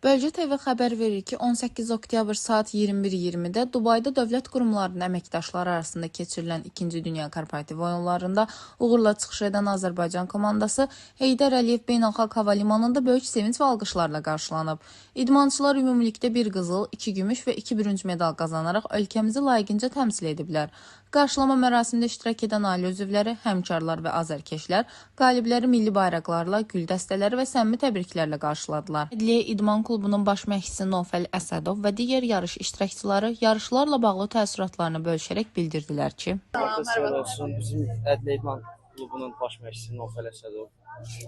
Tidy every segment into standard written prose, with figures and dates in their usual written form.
Bölgə TV xəbər verir ki, 18 oktyabr saat 21:20-də Dubayda dövlət qurumlarının əməkdaşları arasında keçirilən 2-ci Dünya Korporativ oyunlarında uğurla çıxış edən Azərbaycan komandası Heydər Əliyev Beynəlxalq Hava Limanında böyük sevinç və alqışlarla qarşılanıb. İdmançılar ümumilikdə 1 qızıl, 2 gümüş və 2 bürünc medal qazanaraq ölkəmizi layiqincə təmsil ediblər. Qarşılama mərasimində iştirak edən ailə üzvləri, həmkarlar və azərkeşlər qalibləri milli bayraqlarla, gül dəstələri və səmimi təbriklərlə qarşıladılar. Ədliyyə İdman Klubunun baş məşqçisi Nofəl Əsədov və digər yarış iştirakçıları yarışlarla bağlı təəssüratlarını bölüşərək bildirdilər ki, Bizim Ədliyyə İdman Klubunun baş məşqçisi Nofəl Əsədov.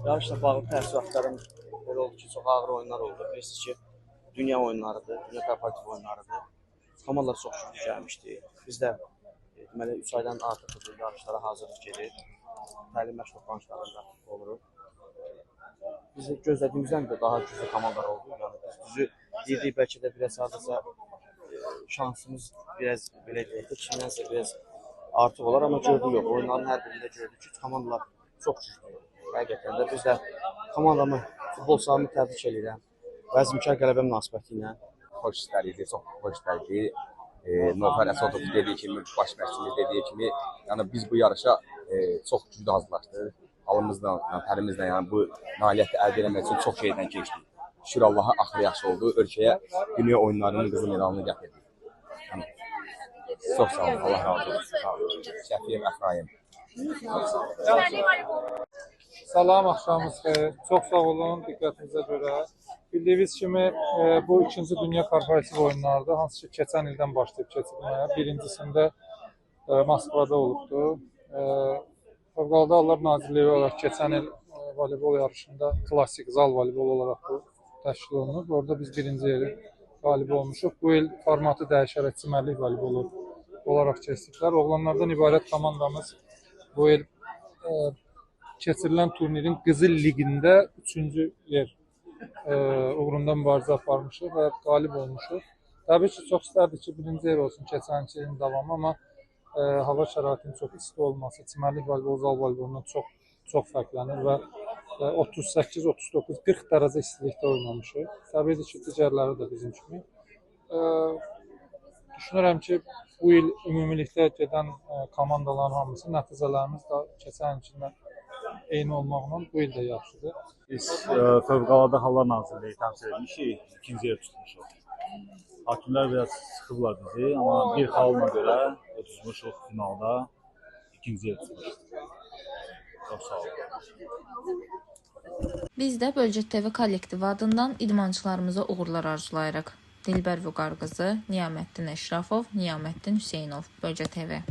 Yarışla bağlı təəssüratlarım belə oldu ki, çox ağır oyunlar oldu. Bilirsiniz ki, dünya oyunlarıdır, dünya korporativ oyunlarıdır. Komandalar çox güclü gəlmişdi. Biz də deməli 3 aydan artıq yarışlara hazırlıq gedir. Təlim məşq toplanışlarında oluruq. Biz gözlədiyimizdən də daha güclü komandalar oldu. Yəni biz düzü deyirdik, bəlkə də biraz sadəcə şansımız biraz belə deyək ki, kimdənsə biraz artıq olar, amma gördük yox. Oyunların hər birində gördük ki, komandalar çox güclüdür. Həqiqətən də biz də komandamı, futbol sahamı təbrik edirəm. Vəzimkar qələbə münasibəti ilə xoş istərdi, çox xoş istərdi. Nofər Əsədov dediyi kimi, baş məşqçimiz dediyi kimi, yəni biz bu yarışa çox güclü hazırlaşdıq. Halımızla, yəni tərimizlə, yəni bu nailiyyəti əldə etmək üçün çox şeydən keçdik. Şükür Allaha axırı yaxşı oldu. Ölkəyə dünya oyunlarının qızıl medalını gətirdik. Yəni, çox sağ olun, Allah razı olsun. Şəfiyev Əfraim. Salam, axşamınız xeyir. Çox sağ olun diqqətinizə görə. Bildiyiniz kimi bu 2-ci Dünya Korporativ oyunlarıdır, hansı ki keçən ildən başlayıb keçirilməyə. Birincisində Moskvada olubdu. Fövqəladə Hallar Nazirliyi olaraq keçən il voleybol yarışında klassik zal voleybol olaraq bu təşkil olunub. Orada biz birinci yeri qalib olmuşuq. Bu il formatı dəyişərək çimərlik voleybolu olaraq keçdiklər. Oğlanlardan ibarət komandamız bu il keçirilən turnirin Qızıl Ligində 3-cü yer uğrunda mübarizə aparmışıq və qalib olmuşuq. Təbii ki, çox istərdik ki, birinci yer olsun keçən ilin davamı, amma hava şəraitinin çox isti olması, çimərlik voleybol, zal voleybolundan çox fərqlənir və 38, 39, 40 dərəcə istilikdə oynamışıq. Təbii ki, digərləri də bizim kimi. Düşünürəm ki, bu il ümumilikdə gedən komandaların hamısı nəticələrimiz də keçən ilkindən eyni olmaqla bu il də yaxşıdır. Biz Fövqəladə Hallar Nazirliyi təmsil etmişik, 2-ci yer tutmuşuq. Hakimlər biraz sıxıblar bizi, amma bir xalına görə tutmuşuq finalda 2-ci yer tutmuşuq. Çox sağ olun. Biz də Bölgə TV kollektivi adından idmançılarımıza uğurlar arzulayırıq. Dilbər Vüqar qızı, Niyaməddin Əşrafov, Niyaməddin Hüseynov, Bölgə TV.